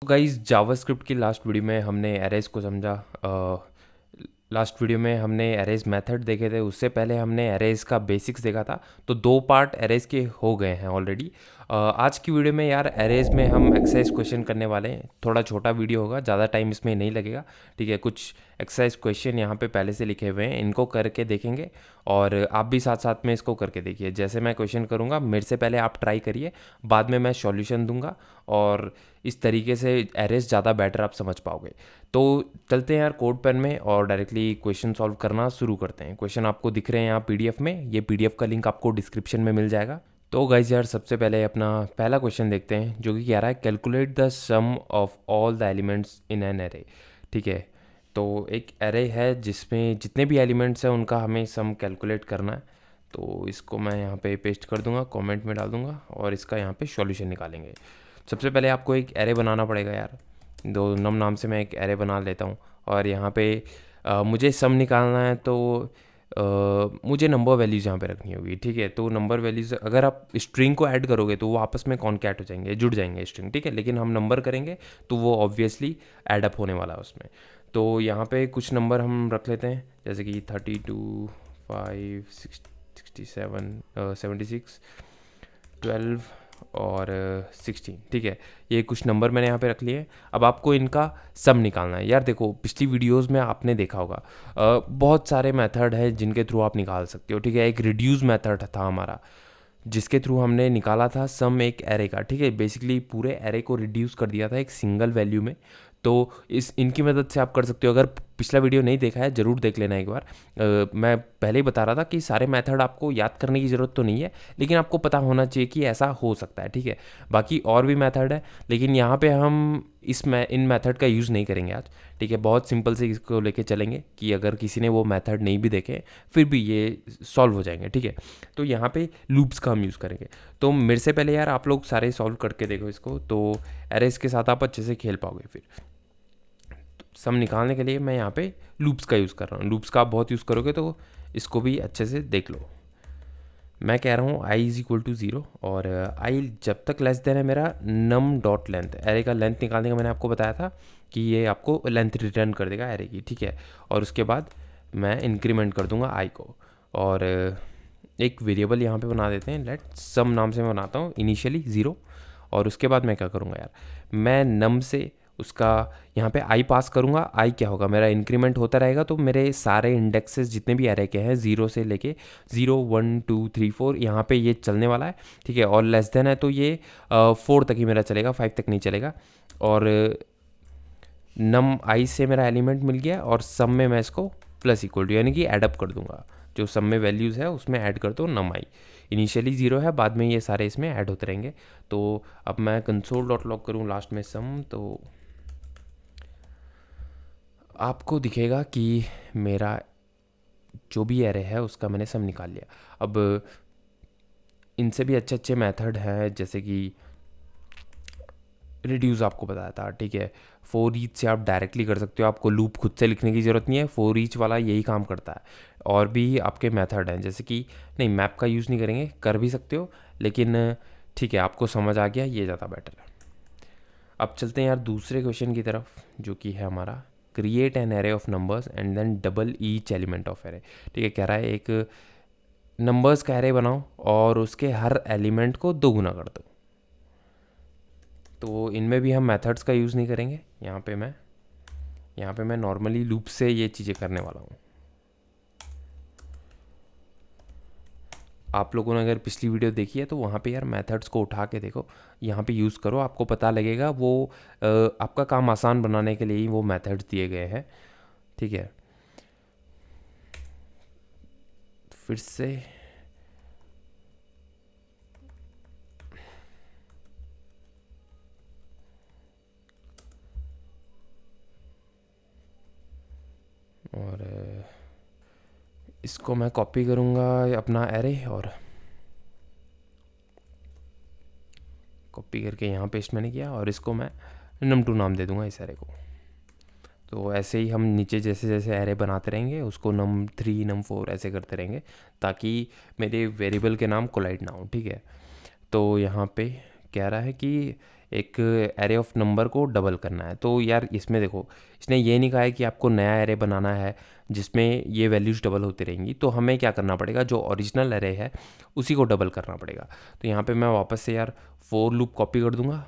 Guys JavaScript की last video में हमने एरेज को समझा। लास्ट वीडियो में हमने एरेज मेथड देखे थे, उससे पहले हमने एरेज का बेसिक्स देखा था। तो 2 पार्ट एरेज के हो गए हैं ऑलरेडी। आज की वीडियो में यार एरेज में हम एक्सरसाइज क्वेश्चन करने वाले हैं। थोड़ा छोटा वीडियो होगा, ज़्यादा टाइम इसमें नहीं लगेगा। ठीक है, कुछ एक्सरसाइज क्वेश्चन यहाँ पे पहले से लिखे हुए हैं, इनको करके देखेंगे और आप भी साथ साथ में इसको करके देखिए। जैसे मैं क्वेश्चन करूँगा मेरे से पहले आप ट्राई करिए, बाद में मैं सॉल्यूशन दूंगा और इस तरीके से एरेज ज़्यादा बेटर आप समझ पाओगे। तो चलते हैं यार कोड पेन में और डायरेक्टली क्वेश्चन सॉल्व करना शुरू करते हैं। क्वेश्चन आपको दिख रहे हैं यहाँ पीडीएफ में, ये पीडीएफ का लिंक आपको डिस्क्रिप्शन में मिल जाएगा। तो गाइज यार सबसे पहले अपना पहला क्वेश्चन देखते हैं, जो कि कह रहा है calculate the sum of all the elements in an array. ठीक है, तो एक एरे है जिसमें जितने भी एलिमेंट्स हैं उनका हमें सम कैलकुलेट करना है। तो इसको मैं यहाँ पे पेस्ट कर दूंगा, कमेंट में डाल दूंगा और इसका यहाँ पे सॉल्यूशन निकालेंगे। सबसे पहले आपको एक एरे बनाना पड़ेगा यार। दो नम नाम से मैं एक एरे बना लेता हूँ और यहाँ पे मुझे सम निकालना है, तो मुझे नंबर वैल्यूज़ यहाँ पे रखनी होगी। ठीक है, तो नंबर वैल्यूज़ अगर आप स्ट्रिंग को ऐड करोगे तो वो आपस में कॉन्कैट हो जाएंगे, जुड़ जाएंगे स्ट्रिंग। ठीक है, लेकिन हम नंबर करेंगे तो वो ऑब्वियसली ऐड अप होने वाला है उसमें। तो यहाँ पे कुछ नंबर हम रख लेते हैं, जैसे कि 32, 5, 67, 76, 12 और 16। ठीक है, ये कुछ नंबर मैंने यहाँ पे रख लिए। अब आपको इनका सम निकालना है। यार देखो, पिछली वीडियोस में आपने देखा होगा बहुत सारे मेथड हैं जिनके थ्रू आप निकाल सकते हो। ठीक है, एक रिड्यूस मेथड था हमारा, जिसके थ्रू हमने निकाला था सम एक एरे का। ठीक है, बेसिकली पूरे एरे को रिड्यूस कर दिया था एक सिंगल वैल्यू में। तो इनकी मदद से आप कर सकते हो। अगर पिछला वीडियो नहीं देखा है ज़रूर देख लेना एक बार। मैं पहले ही बता रहा था कि सारे मेथड आपको याद करने की ज़रूरत तो नहीं है, लेकिन आपको पता होना चाहिए कि ऐसा हो सकता है। ठीक है, बाकी और भी मेथड है, लेकिन यहाँ पे हम इन मेथड का यूज़ नहीं करेंगे आज। ठीक है, बहुत सिंपल से इसको लेके चलेंगे कि अगर किसी ने वो मेथड नहीं भी देखे फिर भी ये सॉल्व हो जाएंगे। ठीक है, तो यहाँ पे लूप्स का हम यूज़ करेंगे। तो मेरे से पहले यार आप लोग सारे सॉल्व करके देखो इसको, तो एरेस के साथ आप अच्छे से खेल पाओगे। फिर सम निकालने के लिए मैं यहाँ पे लूप्स का यूज़ कर रहा हूँ। लूप्स का आप बहुत यूज़ करोगे तो इसको भी अच्छे से देख लो। मैं कह रहा हूँ आई इज़ इक्वल टू 0 और आई जब तक लेस देन है मेरा नम डॉट लेंथ। एरे का लेंथ निकालने का मैंने आपको बताया था कि ये आपको लेंथ रिटर्न कर देगा एरे की। ठीक है, और उसके बाद मैं इंक्रीमेंट कर दूंगा आई को और एक वेरिएबल यहाँ पे बना देते हैं, लेट सम नाम से मैं बनाता हूँ इनिशियली 0। और उसके बाद मैं क्या करूँगा यार, मैं नम से उसका यहाँ पे आई पास करूँगा। आई क्या होगा, मेरा इंक्रीमेंट होता रहेगा, तो मेरे सारे इंडेक्सेस जितने भी एरे के हैं 0 से लेके 0, 1, 2, 3, 4 यहाँ पे ये चलने वाला है। ठीक है, और लेस देन है तो ये 4 तक ही मेरा चलेगा, 5 तक नहीं चलेगा। और नम आई से मेरा एलिमेंट मिल गया और सम में मैं इसको प्लस इक्वल टू यानी कि एडअप कर दूंगा। जो सम में वैल्यूज़ है उसमें ऐड कर दो नम आई। इनिशियली 0 है, बाद में ये सारे इसमें ऐड होते रहेंगे। तो अब मैं कंसोल डॉट लॉग करूँ लास्ट में सम, तो आपको दिखेगा कि मेरा जो भी एरे है उसका मैंने सम निकाल लिया। अब इनसे भी अच्छे अच्छे मेथड हैं, जैसे कि रिड्यूस आपको बताया था। ठीक है, फोर ईच से आप डायरेक्टली कर सकते हो, आपको लूप खुद से लिखने की ज़रूरत नहीं है। फोर ईच वाला यही काम करता है। और भी आपके मेथड हैं, जैसे कि नहीं मैप का यूज़ नहीं करेंगे, कर भी सकते हो, लेकिन ठीक है आपको समझ आ गया, ये ज़्यादा बेटर है। अब चलते हैं यार दूसरे क्वेश्चन की तरफ, जो कि है हमारा create an array of numbers and then double each element of array. ठीक है, कह रहा है एक नंबर्स का एरे बनाओ और उसके हर एलिमेंट को 2 गुना कर दो। तो इनमें भी हम मेथड्स का यूज़ नहीं करेंगे। यहाँ पे मैं नॉर्मली लूप से ये चीज़ें करने वाला हूँ। आप लोगों ने अगर पिछली वीडियो देखी है तो वहाँ पे यार मेथड्स को उठा के देखो, यहाँ पे यूज़ करो, आपको पता लगेगा। वो आपका काम आसान बनाने के लिए ही वो मेथड्स दिए गए हैं। ठीक है, फिर से और इसको मैं कॉपी करूँगा अपना एरे और कॉपी करके यहाँ पेस्ट मैंने किया और इसको मैं num2 नाम दे दूँगा इस एरे को। तो ऐसे ही हम नीचे जैसे जैसे एरे बनाते रहेंगे उसको num3 num4 ऐसे करते रहेंगे, ताकि मेरे वेरिएबल के नाम कोलाइड ना हो। ठीक है, तो यहाँ पे कह रहा है कि एक एरे ऑफ नंबर को डबल करना है। तो यार इसमें देखो, इसने ये नहीं कहा है कि आपको नया एरे बनाना है जिसमें ये वैल्यूज़ डबल होती रहेंगी। तो हमें क्या करना पड़ेगा, जो ओरिजिनल एरे है उसी को डबल करना पड़ेगा। तो यहाँ पे मैं वापस से यार फोर लूप कॉपी कर दूंगा।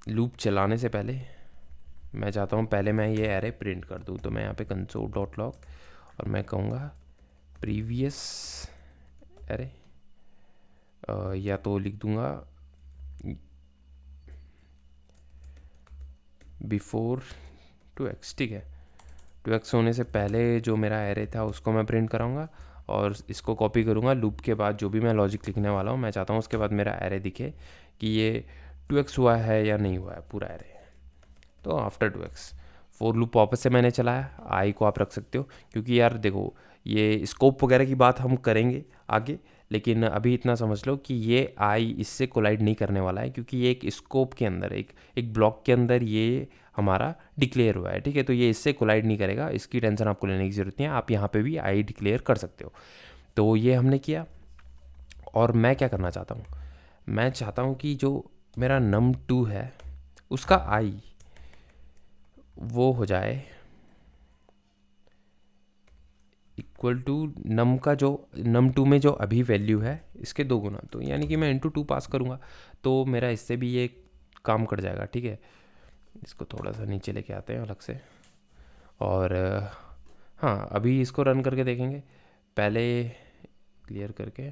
लूप चलाने से पहले मैं चाहता हूँ पहले मैं ये एरे प्रिंट कर दूँ। तो मैं यहाँ पे कंसोल डॉट लॉग और मैं कहूँगा प्रीवियस एरे, या तो लिख दूँगा बिफोर 2x, ठीक है। 2x होने से पहले जो मेरा एरे था उसको मैं प्रिंट कराऊंगा और इसको कॉपी करूंगा। लूप के बाद जो भी मैं लॉजिक लिखने वाला हूँ, मैं चाहता हूँ उसके बाद मेरा एरे दिखे कि ये 2x हुआ है या नहीं हुआ है पूरा एरे। तो आफ्टर 2x फोर लूप वापस से मैंने चलाया। आई को आप रख सकते हो, क्योंकि यार देखो ये स्कोप वगैरह की बात हम करेंगे आगे, लेकिन अभी इतना समझ लो कि ये आई इससे कोलाइड नहीं करने वाला है, क्योंकि ये एक स्कोप के अंदर एक ब्लॉक के अंदर ये हमारा डिक्लेयर हुआ है, ठीक है। तो ये इससे कोलाइड नहीं करेगा, इसकी टेंशन आपको लेने की ज़रूरत नहीं है। आप यहाँ पे भी आई डिक्लेयर कर सकते हो। तो ये हमने किया। और मैं क्या करना चाहता हूँ, मैं चाहता हूँ कि जो मेरा num2 है उसका आई वो हो जाए इक्वल टू नम का जो num2 में जो अभी वैल्यू है इसके 2 गुना। तो यानी कि मैं इंटू 2 पास करूँगा तो मेरा इससे भी ये काम कर जाएगा, ठीक है। इसको थोड़ा सा नीचे लेके आते हैं अलग से। और हाँ, अभी इसको रन करके देखेंगे, पहले क्लियर करके।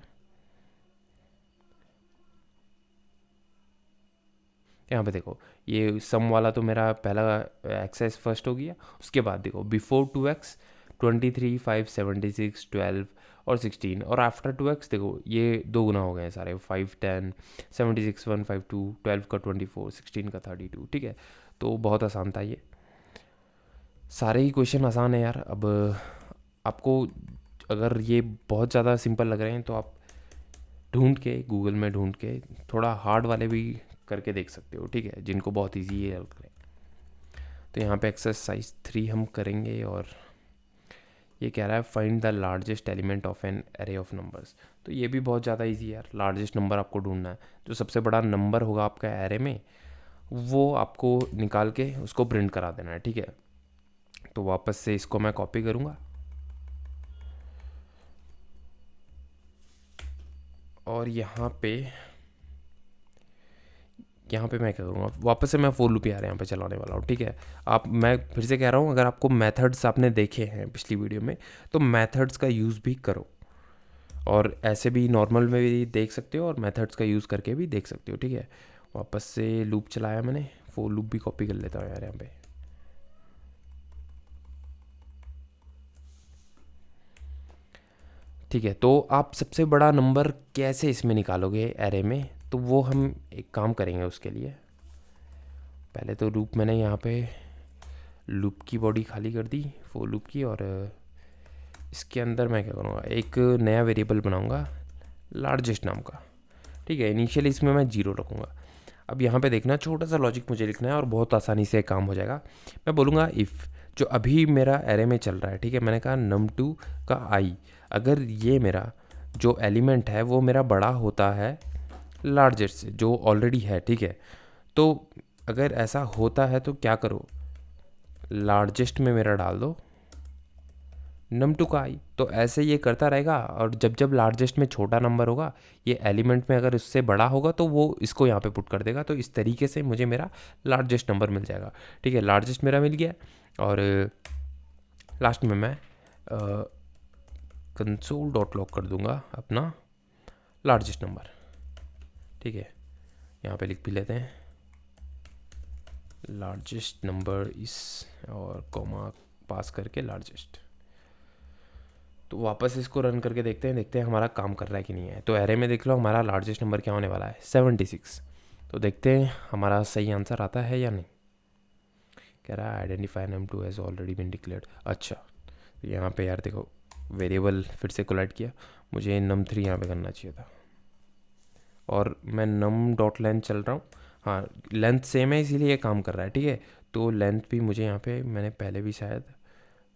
यहाँ पे देखो ये सम वाला तो मेरा पहला एक्सरसाइज फर्स्ट हो गया। उसके बाद देखो बिफोर 2x 23, 5, 76, 12 और 16, और आफ्टर 2x देखो ये 2 गुना हो गए हैं सारे, 5, 10, 76, 152, 12 का 24, 16 का 32, ठीक है। तो बहुत आसान था ये, सारे ही क्वेश्चन आसान है यार। अब आपको अगर ये बहुत ज़्यादा सिंपल लग रहे हैं तो आप ढूंढ के गूगल में ढूंढ के थोड़ा हार्ड वाले भी करके देख सकते हो, ठीक है, जिनको बहुत इजी है लग रहे हैं। तो यहाँ पे एक्सरसाइज 3 हम करेंगे और ये कह रहा है find the largest element of N array of numbers. तो ये भी बहुत ज़्यादा इजी है यार, लार्जेस्ट नंबर आपको ढूंढना है। जो सबसे बड़ा नंबर होगा आपका एरे में वो आपको निकाल के उसको प्रिंट करा देना है, ठीक है। तो वापस से इसको मैं कॉपी करूँगा और यहाँ पे मैं क्या करूँगा, वापस से मैं फोर लूप यार यहाँ पे चलाने वाला हूँ, ठीक है। आप, मैं फिर से कह रहा हूँ, अगर आपको मेथड्स आपने देखे हैं पिछली वीडियो में तो मेथड्स का यूज़ भी करो, और ऐसे भी नॉर्मल में भी देख सकते हो और मेथड्स का यूज़ करके भी देख सकते हो, ठीक है। वापस से लूप चलाया मैंने, फोर लूप भी कॉपी कर लेता हूँ यार यहाँ पे। ठीक है, तो आप सबसे बड़ा नंबर कैसे इसमें निकालोगे एरे में, तो वो हम एक काम करेंगे उसके लिए। पहले तो लूप मैंने यहाँ पे लूप की बॉडी खाली कर दी फोर लूप की, और इसके अंदर मैं क्या करूँगा, एक नया वेरिएबल बनाऊँगा लार्जेस्ट नाम का, ठीक है। इनिशियली इसमें मैं 0 रखूँगा। अब यहाँ पे देखना, छोटा सा लॉजिक मुझे लिखना है और बहुत आसानी से काम हो जाएगा। मैं बोलूँगा इफ़ जो अभी मेरा एरे में चल रहा है, ठीक है, मैंने कहा num2 का आई, अगर ये मेरा जो एलिमेंट है वो मेरा बड़ा होता है लार्जेस्ट से जो ऑलरेडी है, ठीक है। तो अगर ऐसा होता है तो क्या करो, लार्जेस्ट में मेरा डाल दो num2 का आई। तो ऐसे ये करता रहेगा, और जब जब लार्जेस्ट में छोटा नंबर होगा, ये एलिमेंट में अगर इससे बड़ा होगा तो वो इसको यहाँ पे पुट कर देगा। तो इस तरीके से मुझे मेरा लार्जेस्ट नंबर मिल जाएगा, ठीक है। लार्जेस्ट मेरा मिल गया, और लास्ट में मैं कंसोल डॉट लॉग कर दूंगा अपना लार्जेस्ट नंबर, ठीक है। यहाँ पे लिख भी लेते हैं लार्जेस्ट नंबर इस, और कॉमा पास करके लार्जेस्ट। तो वापस इसको रन करके देखते हैं हमारा काम कर रहा है कि नहीं है। तो एरे में देख लो हमारा लार्जेस्ट नंबर क्या होने वाला है, 76। तो देखते हैं हमारा सही आंसर आता है या नहीं। कह रहा है identify num2 has already been declared. अच्छा, तो यहाँ पे यार देखो वेरिएबल फिर से कोलाइड किया, मुझे num3 यहाँ पे करना चाहिए था, और मैं num डॉट लेंथ चल रहा हूँ। हाँ, लेंथ सेम है इसीलिए ये काम कर रहा है, ठीक है। तो लेंथ भी मुझे यहाँ पे मैंने पहले भी शायद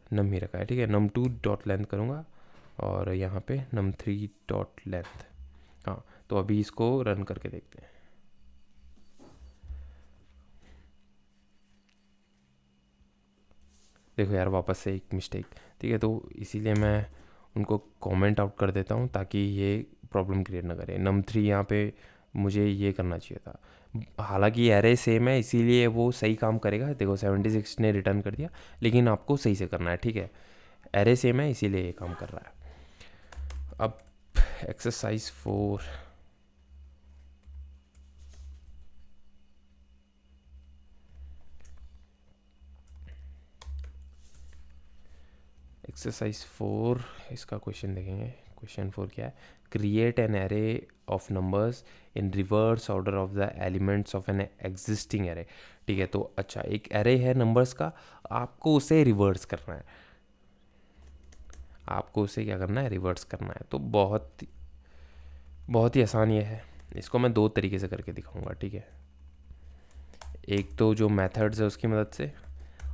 नम ही रखा है, ठीक है। num2 डॉट लेंथ करूँगा और यहाँ पे num3 डॉट लेंथ, हाँ, तो अभी इसको रन करके देखते हैं। देखो यार, वापस से एक मिस्टेक। ठीक है, तो इसीलिए मैं उनको कमेंट आउट कर देता हूँ ताकि ये प्रॉब्लम क्रिएट ना करे। num3 यहाँ पे मुझे ये करना चाहिए था। हालांकि एरे सेम है इसीलिए वो सही काम करेगा। देखो 76 ने रिटर्न कर दिया, लेकिन आपको सही से करना है। ठीक है, एरे सेम है इसीलिए ये काम कर रहा है। अब एक्सरसाइज 4। एक्सरसाइज 4 इसका क्वेश्चन देखेंगे। क्वेश्चन 4 क्या है? Create an array of numbers in reverse order of the elements of an existing array. ठीक है, तो अच्छा, एक एरे है नंबर्स का, आपको उसे रिवर्स करना है। आपको उसे क्या करना है? रिवर्स करना है। तो बहुत ही आसान ये है। इसको मैं दो तरीके से करके दिखाऊंगा। ठीक है, एक तो जो मेथड्स है उसकी मदद से,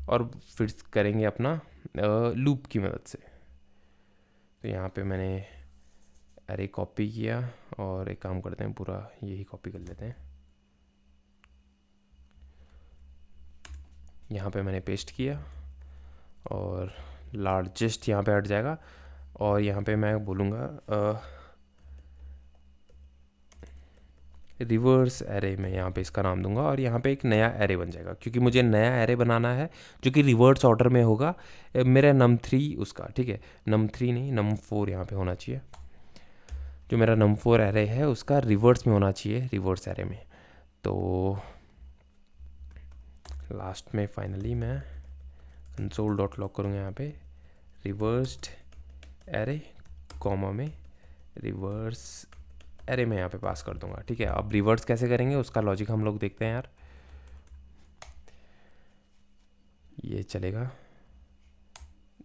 और फिर करेंगे अपना लूप की मदद से। तो यहाँ पे मैंने अरे कॉपी किया, और एक काम करते हैं, पूरा यही कॉपी कर लेते हैं। यहाँ पे मैंने पेस्ट किया, और लार्जेस्ट यहाँ पे हट जाएगा, और यहाँ पे मैं बोलूँगा रिवर्स एरे में यहाँ पे इसका नाम दूंगा, और यहाँ पे एक नया एरे बन जाएगा, क्योंकि मुझे नया एरे बनाना है जो कि रिवर्स ऑर्डर में होगा। मेरा num3 उसका, ठीक है, num3 नहीं, num4 यहाँ पे होना चाहिए। जो मेरा num4 एरे है उसका रिवर्स में होना चाहिए, रिवर्स एरे में। तो लास्ट में फाइनली मैं console.log करूँगा यहाँ पे रिवर्स्ड एरे, कॉमा में रिवर्स एरे में यहाँ पे पास कर दूंगा। ठीक है, अब रिवर्स कैसे करेंगे उसका लॉजिक हम लोग देखते हैं यार। ये चलेगा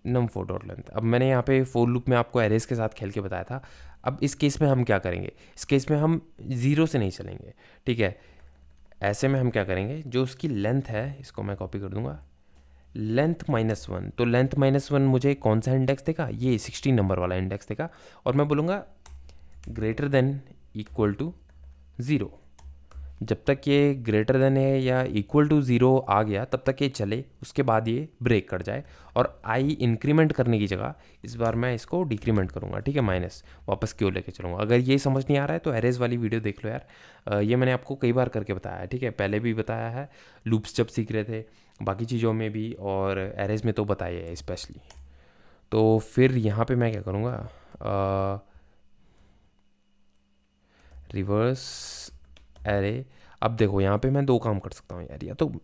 num4.length। अब मैंने यहाँ पे फोर लूप में आपको एरेज के साथ खेल के बताया था। अब इस केस में हम क्या करेंगे? इस केस में हम ज़ीरो से नहीं चलेंगे। ठीक है, ऐसे में हम क्या करेंगे, जो उसकी लेंथ है इसको मैं कॉपी कर दूंगा, लेंथ -1। तो लेंथ -1 मुझे कौन सा इंडेक्स देगा? ये 16 नंबर वाला इंडेक्स देगा, और मैं बोलूँगा ग्रेटर देन इक्वल टू 0। जब तक ये ग्रेटर देन है या इक्वल टू 0 आ गया तब तक ये चले, उसके बाद ये ब्रेक कर जाए। और आई इंक्रीमेंट करने की जगह इस बार मैं इसको डिक्रीमेंट करूँगा। ठीक है, माइनस वापस क्यों लेके चलूँगा। अगर ये समझ नहीं आ रहा है तो एरेज वाली वीडियो देख लो यार। ये मैंने आपको कई बार करके बताया है। ठीक है, पहले भी बताया है, लूप्स जब सीख रहे थे, बाकी चीज़ों में भी, और एरेज में तो बताया है स्पेशली। तो फिर यहाँ पे मैं क्या करूँगा, रिवर्स एरे। अब देखो यहाँ पे मैं दो काम कर सकता हूँ यार,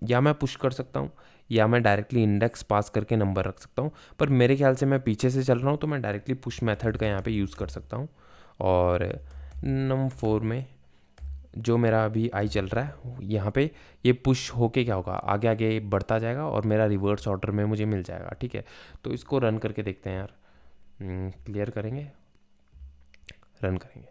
या मैं पुश कर सकता हूँ, या मैं डायरेक्टली इंडेक्स पास करके नंबर रख सकता हूँ। पर मेरे ख्याल से मैं पीछे से चल रहा हूँ, तो मैं डायरेक्टली पुश मेथड का यहाँ पे यूज़ कर सकता हूँ। और num4 में जो मेरा अभी आई चल रहा है यहाँ पे, ये पुश होके क्या होगा, आगे आगे बढ़ता जाएगा, और मेरा रिवर्स ऑर्डर में मुझे मिल जाएगा। ठीक है, तो इसको रन करके देखते हैं यार। क्लियर करेंगे, रन करेंगे।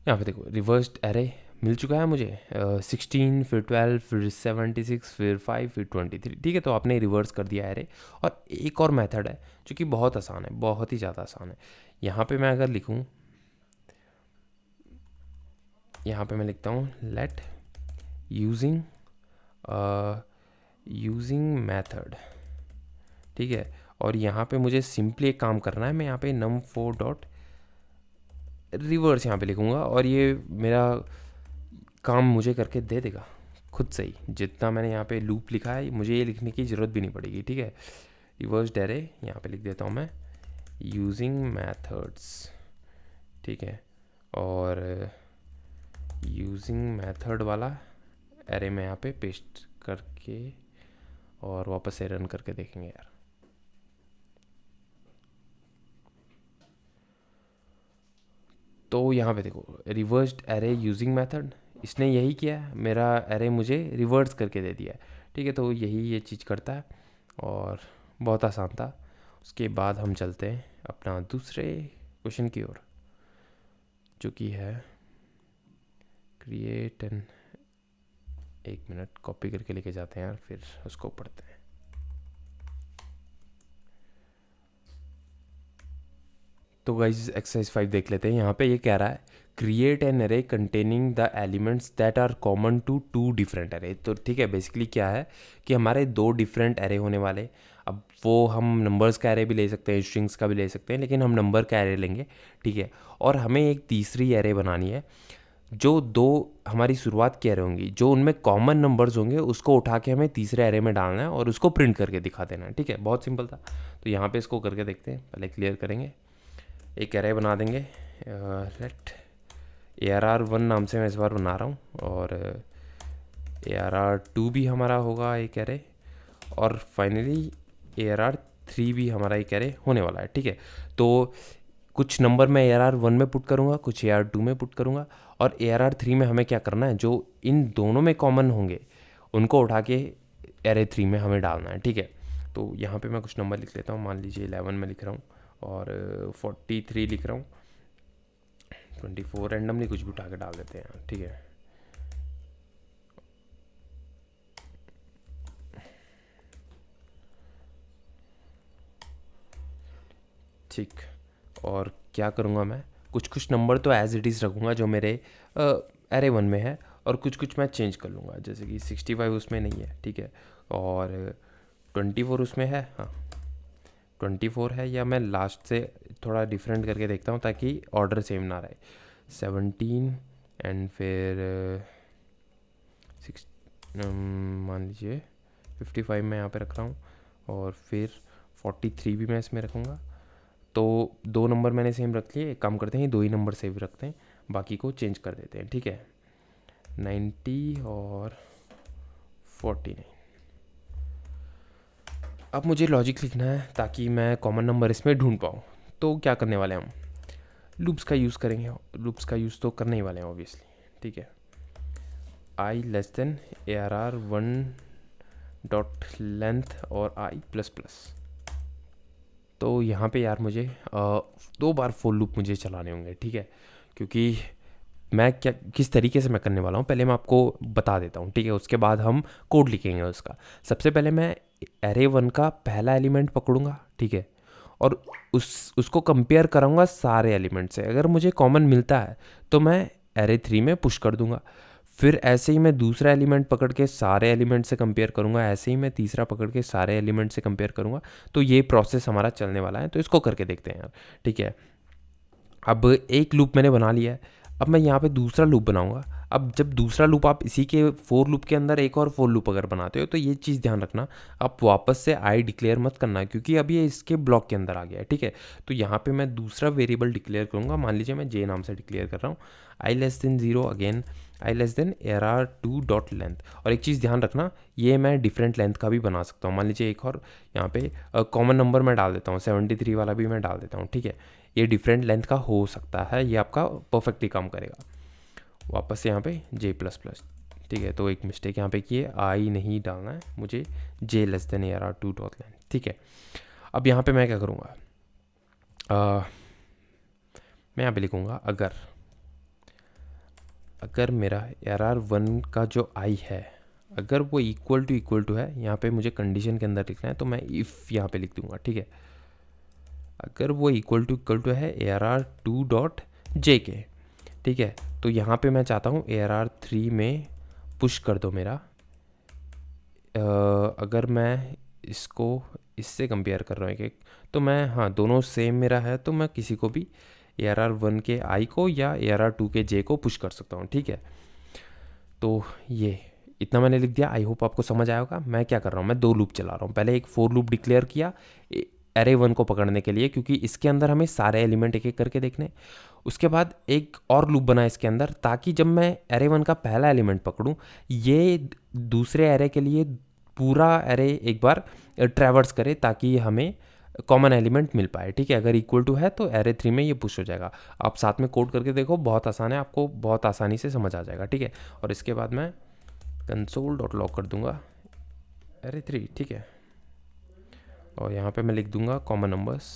यहाँ पे देखो रिवर्स्ड एरे मिल चुका है मुझे, 16, फिर 12, फिर 76, फिर 5, फिर 23। ठीक है, तो आपने रिवर्स कर दिया एरे। और एक और मेथड है जो कि बहुत आसान है, बहुत ही ज़्यादा आसान है। यहाँ पे मैं अगर लिखूँ, यहाँ पे मैं लिखता हूँ लेट यूजिंग मेथड। ठीक है, और यहाँ पे मुझे सिंपली एक काम करना है, मैं यहाँ पे num4 डॉट रिवर्स यहाँ पे लिखूँगा, और ये मेरा काम मुझे करके दे देगा खुद से ही। जितना मैंने यहाँ पे लूप लिखा है, मुझे ये लिखने की ज़रूरत भी नहीं पड़ेगी। ठीक है, रिवर्स एरे यहाँ पे लिख देता हूँ मैं, यूजिंग मेथड्स। ठीक है, और यूजिंग मेथड वाला एरे में यहाँ पे पेस्ट करके, और वापस से रन करके देखेंगे यार। तो यहाँ पे देखो रिवर्स्ड एरे यूजिंग मेथड, इसने यही किया है, मेरा एरे मुझे रिवर्स करके दे दिया है। ठीक है, तो यही ये चीज़ करता है, और बहुत आसान था। उसके बाद हम चलते हैं अपना दूसरे क्वेश्चन की ओर, जो कि है क्रिएट एन, एक मिनट कॉपी करके लेके जाते हैं यार, फिर उसको पढ़ते हैं। तो गाइज एक्सरसाइज 5 देख लेते हैं। यहाँ पे ये कह रहा है create an array containing the elements that are common to two different array. तो ठीक है, बेसिकली क्या है कि हमारे दो डिफरेंट एरे होने वाले। अब वो हम नंबर्स का एरे भी ले सकते हैं, स्ट्रिंग्स का भी ले सकते हैं, लेकिन हम नंबर का एरे लेंगे, ठीक है। और हमें एक तीसरी एरे बनानी है जो दो हमारी शुरुआत की एरे होंगी, जो उनमें कॉमन नंबर्स होंगे उसको उठा के हमें तीसरे एरे में डालना है और उसको प्रिंट करके दिखा देना है, ठीक है। बहुत सिंपल था। तो यहाँ पे इसको करके देखते हैं। पहले क्लियर करेंगे, एक एरे बना देंगे। लेट ARR1 नाम से मैं इस बार बना रहा हूँ, और ARR2 भी हमारा होगा एक एरे, और फाइनली ARR3 भी हमारा एक एरे होने वाला है, ठीक है। तो कुछ नंबर मैं ARR1 में पुट करूँगा, कुछ ARR2 में पुट करूँगा, और ARR3 में हमें क्या करना है, जो इन दोनों में कॉमन होंगे उनको उठा के एरे 3 में हमें डालना है, ठीक है। तो यहाँ पे मैं कुछ नंबर लिख लेता हूँ। मान लीजिए 11 में लिख रहा हूँ, और 43 लिख रहा हूँ, 24 रैंडमली कुछ भी उठा के डाल देते हैं, ठीक है। ठीक, और क्या करूँगा मैं, कुछ कुछ नंबर तो एज इट इज़ रखूँगा जो मेरे एरे 1 में है, और कुछ कुछ मैं चेंज कर लूँगा, जैसे कि 65 उसमें नहीं है, ठीक है, और 24 उसमें है, हाँ 24 है, या मैं लास्ट से थोड़ा डिफरेंट करके देखता हूँ ताकि ऑर्डर सेम ना रहे। 17 एंड फिर 6 मान लीजिए 55 मैं यहाँ पे रख रहा हूँ, और फिर 43 भी मैं इसमें रखूँगा। तो दो नंबर मैंने सेम रख लिए। एक काम करते हैं, दो ही नंबर सेम रखते हैं, बाकी को चेंज कर देते हैं, ठीक है। 90 और 49। अब मुझे लॉजिक लिखना है ताकि मैं कॉमन नंबर इसमें ढूंढ पाऊँ। तो क्या करने वाले हैं हम, लूप्स का यूज़ करेंगे। लूप्स का यूज़ तो करने ही वाले हैं ऑब्वियसली, ठीक है। i less than ARR1 dot length और i प्लस प्लस। तो यहाँ पे यार मुझे 2 बार फॉर लूप मुझे चलाने होंगे, ठीक है, क्योंकि मैं क्या किस तरीके से मैं करने वाला हूँ पहले मैं आपको बता देता हूँ, ठीक है। उसके बाद हम कोड लिखेंगे उसका। सबसे पहले मैं एरे 1 का पहला एलिमेंट पकड़ूंगा, ठीक है, और उसको कंपेयर कराऊंगा सारे एलिमेंट से। अगर मुझे कॉमन मिलता है तो मैं एरे 3 में पुश कर दूंगा। फिर ऐसे ही मैं दूसरा एलिमेंट पकड़ के सारे एलिमेंट से कंपेयर करूंगा, ऐसे ही मैं तीसरा पकड़ के सारे एलिमेंट से कंपेयर करूंगा। तो ये प्रोसेस हमारा चलने वाला है, तो इसको करके देखते हैं यार, ठीक है। अब एक लूप मैंने बना लिया है, अब मैं यहाँ पे दूसरा लूप बनाऊंगा। अब जब दूसरा लूप आप इसी के फोर लूप के अंदर एक और फोर लूप अगर बनाते हो तो ये चीज़ ध्यान रखना, आप वापस से आई डिक्लेयर मत करना, क्योंकि अब ये इसके ब्लॉक के अंदर आ गया है, ठीक है। तो यहाँ पे मैं दूसरा वेरिएबल डिक्लेयर करूँगा। मान लीजिए मैं जे नाम से डिक्लेयर कर रहा हूँ, I less than 0, again I less than ARR2 dot length. और एक चीज़ ध्यान रखना, ये मैं डिफरेंट लेंथ का भी बना सकता हूँ। मान लीजिए एक और यहाँ पे कॉमन नंबर मैं डाल देता हूँ, 73 वाला भी मैं डाल देता हूँ, ठीक है। ये डिफरेंट लेंथ का हो सकता है, ये आपका परफेक्टली काम करेगा। वापस से यहाँ पे जे प्लस प्लस, ठीक है। तो एक मिस्टेक यहाँ पे की है, आई नहीं डालना है मुझे, J less than ARR2 dot length, ठीक है। अब यहाँ पे मैं क्या करूँगा, मैं यहाँ पे लिखूँगा अगर मेरा ARR1 का जो आई है अगर वो इक्वल टू है, यहाँ पे मुझे कंडीशन के अंदर लिखना है, तो मैं इफ़ यहाँ पे लिख दूँगा, ठीक है। अगर वो इक्वल टू है ARR2 डॉट जे के, ठीक है। तो यहाँ पे मैं चाहता हूँ ARR3 में पुश कर दो मेरा। अगर मैं इसको इससे कंपेयर कर रहा हूँ एक तो मैं, हाँ दोनों सेम मेरा है, तो मैं किसी को भी ARR1 के आई को या ARR2 के जे को पुश कर सकता हूँ, ठीक है। तो ये इतना मैंने लिख दिया। आई होप आपको समझ आया होगा। मैं क्या कर रहा हूँ, मैं 2 लूप चला रहा हूँ। पहले एक फोर लूप डिक्लेयर किया एरे 1 को पकड़ने के लिए, क्योंकि इसके अंदर हमें सारे एलिमेंट एक एक करके देखने। उसके बाद एक और लूप बना इसके अंदर, ताकि जब मैं एरे 1 का पहला एलिमेंट पकड़ूं, ये दूसरे एरे के लिए पूरा एरे एक बार ट्रैवर्स करे, ताकि हमें कॉमन एलिमेंट मिल पाए, ठीक है। अगर इक्वल टू है तो एरे 3 में ये पुश हो जाएगा। आप साथ में कोड करके देखो, बहुत आसान है, आपको बहुत आसानी से समझ आ जाएगा, ठीक है। और इसके बाद मैं कंसोल डॉट लॉग कर दूंगा एरे 3, ठीक है। और यहाँ पे मैं लिख दूंगा कॉमन नंबर्स,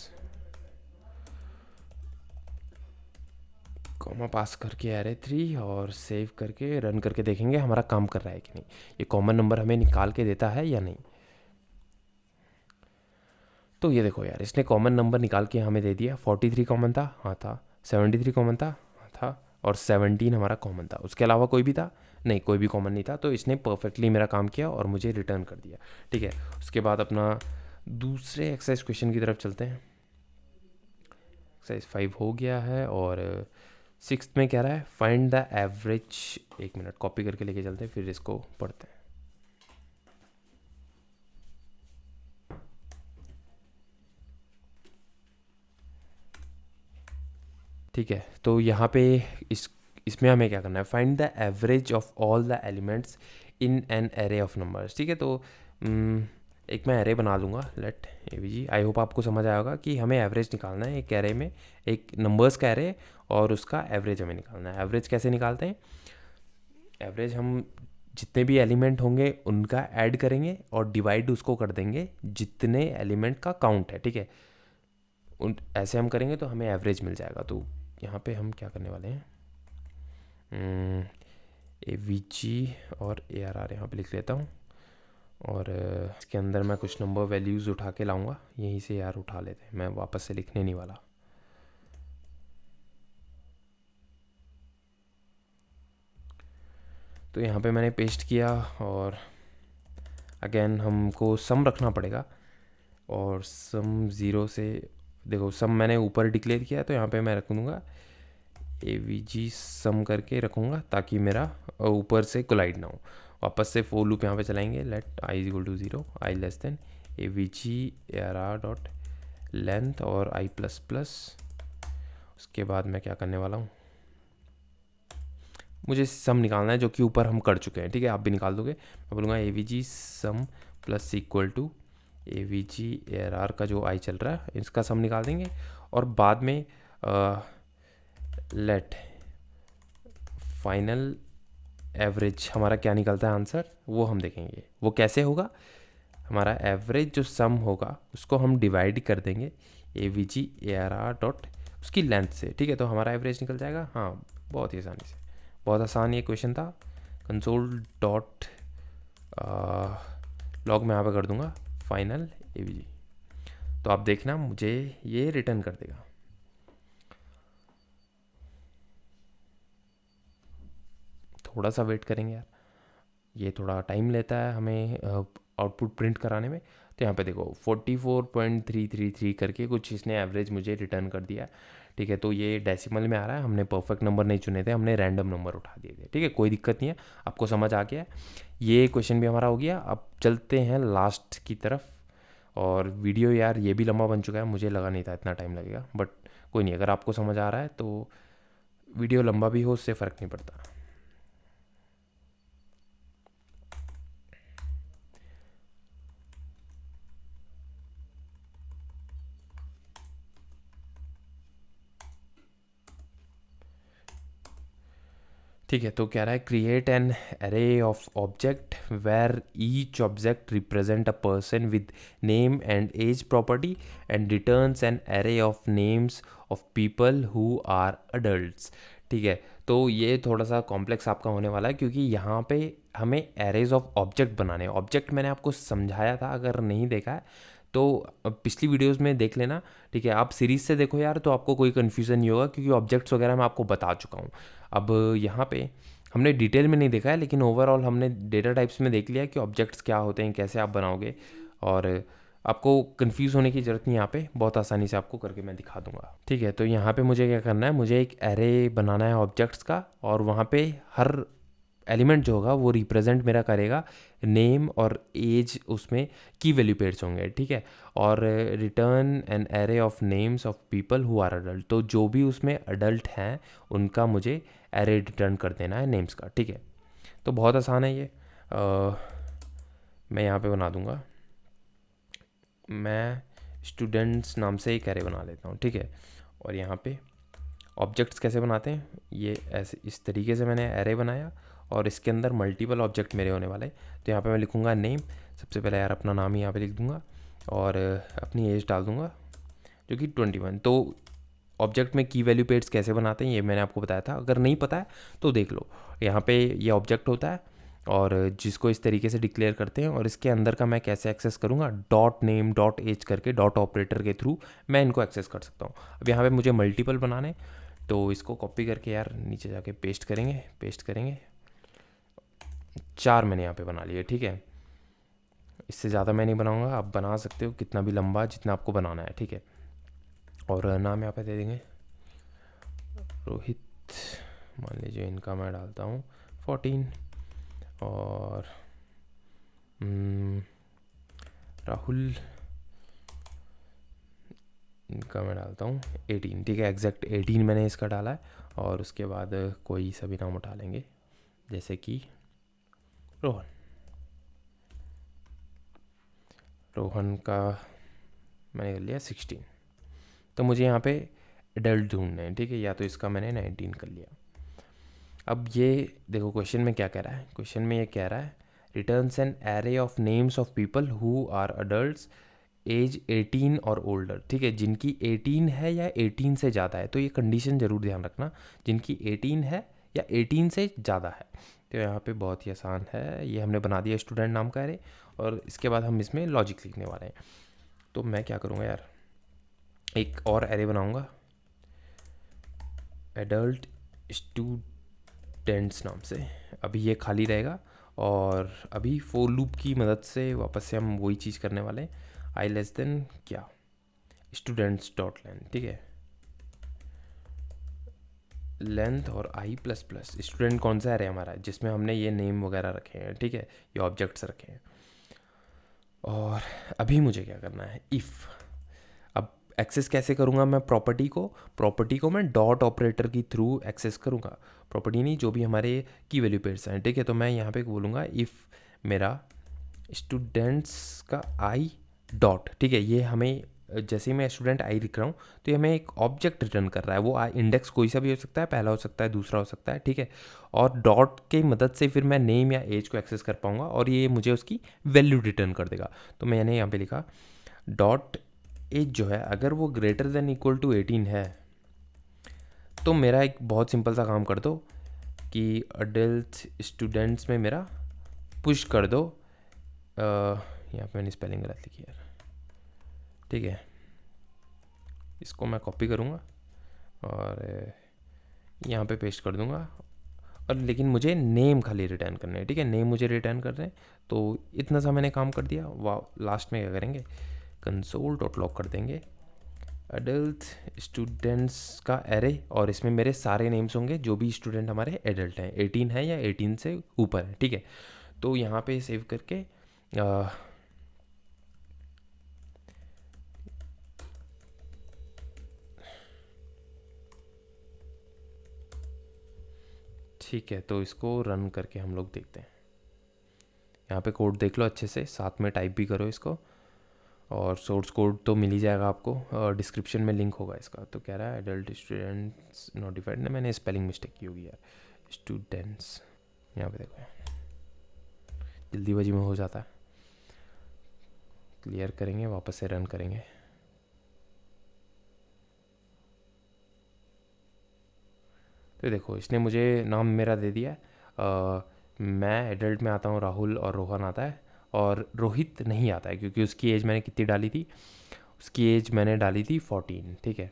कॉमा पास करके एरे 3, और सेव करके रन करके देखेंगे हमारा काम कर रहा है कि नहीं, ये कॉमन नंबर हमें निकाल के देता है या नहीं। तो ये देखो यार, इसने कॉमन नंबर निकाल के हमें दे दिया। 43 कॉमन था, हाँ था। 73 कॉमन था, हाँ था। और 17 हमारा कॉमन था। उसके अलावा कोई भी था? नहीं, कोई भी कॉमन नहीं था। तो इसने परफेक्टली मेरा काम किया और मुझे रिटर्न कर दिया। ठीक है, उसके बाद अपना दूसरे एक्सरसाइज क्वेश्चन की तरफ चलते हैं। एक्सरसाइज 5 हो गया है और 6th में कह रहा है फाइंड द एवरेज। एक मिनट, कॉपी करके लेके चलते हैं, फिर इसको पढ़ते हैं। ठीक है, तो यहाँ पे इसमें हमें क्या करना है, find the average of all the elements in an array of numbers. ठीक है, तो एक मैं एरे बना लूँगा, लेट एवीजी। आई होप आपको समझ आया होगा कि हमें एवरेज निकालना है एक एरे में, एक नंबर्स का एरे, और उसका एवरेज हमें निकालना है। एवरेज कैसे निकालते हैं? एवरेज हम जितने भी एलिमेंट होंगे उनका ऐड करेंगे और डिवाइड उसको कर देंगे जितने एलिमेंट का काउंट है। ठीक है, उन ऐसे हम करेंगे तो हमें एवरेज मिल जाएगा। तो यहाँ पे हम क्या करने वाले हैं, ए वी जी और ए आर आर यहाँ पर लिख लेता हूँ। और इसके अंदर मैं कुछ नंबर वैल्यूज़ उठा के लाऊंगा, यहीं से यार उठा लेते हैं, मैं वापस से लिखने नहीं वाला। तो यहाँ पे मैंने पेस्ट किया और अगेन हमको सम रखना पड़ेगा। और सम 0 से, देखो सम मैंने ऊपर डिक्लेयर किया, तो यहाँ पे मैं रख दूँगा ए वी जी सम करके रखूँगा, ताकि मेरा ऊपर से कोलाइड ना हो। वापस से फोर लूप यहाँ पे चलाएंगे, let I is equal to 0, I less than A V G A R R dot length और आई प्लस प्लस। उसके बाद मैं क्या करने वाला हूँ, मुझे सम निकालना है जो कि ऊपर हम कर चुके हैं। ठीक है, आप भी निकाल दोगे। मैं बोलूँगा A V G sum plus equal to A V G A R R का जो आई चल रहा है इसका सम निकाल देंगे। और बाद में लेट फाइनल एवरेज हमारा क्या निकलता है आंसर, वो हम देखेंगे। वो कैसे होगा, हमारा एवरेज जो सम होगा उसको हम डिवाइड कर देंगे ए V G A R R dot उसकी लेंथ से। ठीक है, तो हमारा एवरेज निकल जाएगा। हाँ, बहुत ही आसानी से, बहुत आसान ये क्वेश्चन था। कंसोल डॉट लॉग में यहाँ पे कर दूंगा फाइनल ए वी जी, तो आप देखना मुझे ये रिटर्न कर देगा। थोड़ा सा वेट करेंगे यार, ये थोड़ा टाइम लेता है हमें आउटपुट प्रिंट कराने में। तो यहाँ पे देखो 44.333 करके कुछ इसने एवरेज मुझे रिटर्न कर दिया। ठीक है, तो ये डेसिमल में आ रहा है, हमने परफेक्ट नंबर नहीं चुने थे, हमने रैंडम नंबर उठा दिए थे। ठीक है, कोई दिक्कत नहीं है, आपको समझ आ गया है। ये क्वेश्चन भी हमारा हो गया। अब चलते हैं लास्ट की तरफ। और वीडियो यार ये भी लंबा बन चुका है, मुझे लगा नहीं था इतना टाइम लगेगा, बट कोई नहीं, अगर आपको समझ आ रहा है तो वीडियो लंबा भी हो उससे फ़र्क नहीं पड़ता। ठीक है, तो कह रहा है create an array of object where each object represent a person with name and age property and returns an array of names of people who are adults. ठीक है, तो ये थोड़ा सा कॉम्प्लेक्स आपका होने वाला है, क्योंकि यहाँ पे हमें एरेज ऑफ ऑब्जेक्ट बनाने हैं। ऑब्जेक्ट मैंने आपको समझाया था, अगर नहीं देखा है तो पिछली वीडियोस में देख लेना। ठीक है, आप सीरीज़ से देखो यार, तो आपको कोई कन्फ्यूज़न नहीं होगा, क्योंकि ऑब्जेक्ट्स वगैरह मैं आपको बता चुका हूँ। अब यहाँ पे हमने डिटेल में नहीं देखा है, लेकिन ओवरऑल हमने डेटा टाइप्स में देख लिया कि ऑब्जेक्ट्स क्या होते हैं, कैसे आप बनाओगे। और आपको कंफ्यूज होने की ज़रूरत नहीं, यहाँ पे बहुत आसानी से आपको करके मैं दिखा दूंगा। ठीक है, तो यहाँ पे मुझे क्या करना है, मुझे एक एरे बनाना है ऑब्जेक्ट्स का, और वहाँ पे हर एलिमेंट जो होगा वो रिप्रेजेंट मेरा करेगा नेम और एज, उसमें की वैल्यू पेयर्स होंगे। ठीक है, और return an array of names of people who are adult, तो जो भी उसमें अडल्ट हैं उनका मुझे एरे रिटर्न कर देना है नेम्स का। ठीक है, तो बहुत आसान है ये। मैं यहाँ पे बना दूँगा, मैं स्टूडेंट्स नाम से एक एरे बना लेता हूँ। ठीक है, और यहाँ पे ऑब्जेक्ट्स कैसे बनाते हैं, ये ऐसे इस तरीके से मैंने एरे बनाया, और इसके अंदर मल्टीपल ऑब्जेक्ट मेरे होने वाले। तो यहाँ पे मैं लिखूँगा नेम, सबसे पहले यार अपना नाम ही यहाँ पे लिख दूँगा, और अपनी एज डाल दूँगा जो कि 21। तो ऑब्जेक्ट में की वैल्यू पेयर्स कैसे बनाते हैं ये मैंने आपको बताया था, अगर नहीं पता है तो देख लो। यहाँ पे ये ऑब्जेक्ट होता है, और जिसको इस तरीके से डिक्लेयर करते हैं, और इसके अंदर का मैं कैसे एक्सेस करूँगा, डॉट नेम डॉट एज करके डॉट ऑपरेटर के थ्रू मैं इनको एक्सेस कर सकता हूँ। अब यहाँ पे मुझे मल्टीपल बनाने, तो इसको कॉपी करके यार नीचे जाके पेस्ट करेंगे 4 मैंने यहाँ पे बना लिए, ठीक है। इससे ज़्यादा मैं नहीं बनाऊँगा, आप बना सकते हो कितना भी लंबा जितना आपको बनाना है, ठीक है। और नाम यहाँ पे दे देंगे रोहित, मान लीजिए इनका मैं डालता हूँ 14, और राहुल, इनका मैं डालता हूँ 18, ठीक है। एग्जैक्ट 18 मैंने इसका डाला है। और उसके बाद कोई सा भी नाम उठा लेंगे, जैसे कि रोहन का मैंने कर लिया 16। तो मुझे यहाँ पे एडल्ट ढूंढने हैं, ठीक है, या तो इसका मैंने 19 कर लिया। अब ये देखो क्वेश्चन में क्या कह रहा है, क्वेश्चन में ये कह रहा है returns an array of names of people who are adults age 18 और ओल्डर, ठीक है, जिनकी 18 है या 18 से ज़्यादा है। तो ये कंडीशन ज़रूर ध्यान रखना, जिनकी 18 है या 18 से ज़्यादा है। तो यहाँ पे बहुत ही आसान है, ये हमने बना दिया स्टूडेंट नाम का एरे, और इसके बाद हम इसमें लॉजिक लिखने वाले हैं। तो मैं क्या करूँगा यार, एक और एरे बनाऊँगा एडल्ट स्टूडेंट्स नाम से। अभी ये खाली रहेगा, और अभी फोर लूप की मदद से वापस से हम वही चीज़ करने वाले हैं, आई लेस देन क्या स्टूडेंट्स डॉट लेंथ, ठीक है, लेंथ और आई प्लस प्लस। स्टूडेंट कौन सा एरे हमारा है, जिसमें हमने ये नेम वगैरह रखे हैं, ठीक है, ये ऑब्जेक्ट्स रखे हैं। और अभी मुझे क्या करना है, इफ़, अब एक्सेस कैसे करूँगा मैं प्रॉपर्टी को मैं डॉट ऑपरेटर की थ्रू एक्सेस करूँगा, प्रॉपर्टी नहीं, जो भी हमारे की वैल्यू पेयर्स हैं, ठीक है। तो मैं यहाँ पे बोलूँगा इफ़ मेरा स्टूडेंट्स का आई डॉट, ठीक है, ये हमें जैसे ही मैं स्टूडेंट आई लिख रहा हूँ तो ये हमें एक ऑब्जेक्ट रिटर्न कर रहा है। वो इंडेक्स कोई सा भी हो सकता है, पहला हो सकता है, दूसरा हो सकता है, ठीक है। और डॉट की मदद से फिर मैं नेम या एज को एक्सेस कर पाऊँगा, और ये मुझे उसकी वैल्यू रिटर्न कर देगा। तो मैंने यहाँ पे लिखा डॉट एज जो है, अगर वो ग्रेटर देन इक्वल टू 18 है, तो मेरा एक बहुत सिंपल सा काम कर दो कि अडल्ट स्टूडेंट्स में मेरा पुश कर दो, यहाँ पे मैंने स्पेलिंग गलत लिखी यार, ठीक है, इसको मैं कॉपी करूँगा और यहाँ पे पेस्ट कर दूँगा। और लेकिन मुझे नेम खाली रिटर्न करने हैं, ठीक है, नेम मुझे रिटर्न कर रहे हैं। तो इतना सा मैंने काम कर दिया। वाह, लास्ट में क्या करेंगे, कंसोल डॉट लॉग कर देंगे अडल्ट स्टूडेंट्स का एरे, और इसमें मेरे सारे नेम्स होंगे जो भी स्टूडेंट हमारे एडल्ट हैं, 18 है या 18 से ऊपर है, ठीक है। तो यहाँ पे सेव करके ठीक है, तो इसको रन करके हम लोग देखते हैं। यहाँ पे कोड देख लो अच्छे से, साथ में टाइप भी करो इसको, और सोर्स कोड तो मिल ही जाएगा आपको, डिस्क्रिप्शन में लिंक होगा इसका। तो कह रहा है एडल्ट स्टूडेंट्स नोटिफाइड ने, मैंने स्पेलिंग मिस्टेक की होगी यार, स्टूडेंट्स, यहाँ पे देखो जल्दीबाजी में हो जाता है। क्लियर करेंगे, वापस से रन करेंगे। तो देखो इसने मुझे नाम मेरा दे दिया है, मैं एडल्ट में आता हूँ राहुल, और रोहन आता है, और रोहित नहीं आता है क्योंकि उसकी एज मैंने कितनी डाली थी, उसकी एज मैंने डाली थी 14, ठीक है।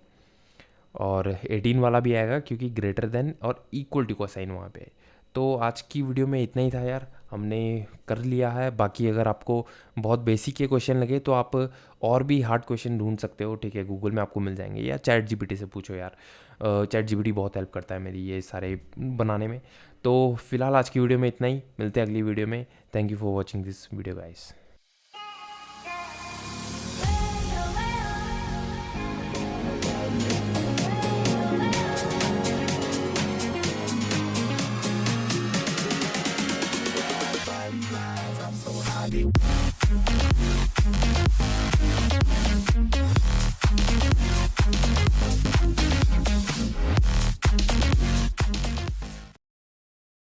और 18 वाला भी आएगा क्योंकि ग्रेटर देन और इक्वल टू का साइन वहाँ पे है। तो आज की वीडियो में इतना ही था यार, हमने कर लिया है। बाकी अगर आपको बहुत बेसिक के क्वेश्चन लगे तो आप और भी हार्ड क्वेश्चन ढूंढ सकते हो, ठीक है, गूगल में आपको मिल जाएंगे, या चैट जीपीटी से पूछो यार, चैट जीपीटी बहुत हेल्प करता है मेरी ये सारे बनाने में। तो फिलहाल आज की वीडियो में इतना ही, मिलते हैं अगली वीडियो में। Thank you for watching this video guys.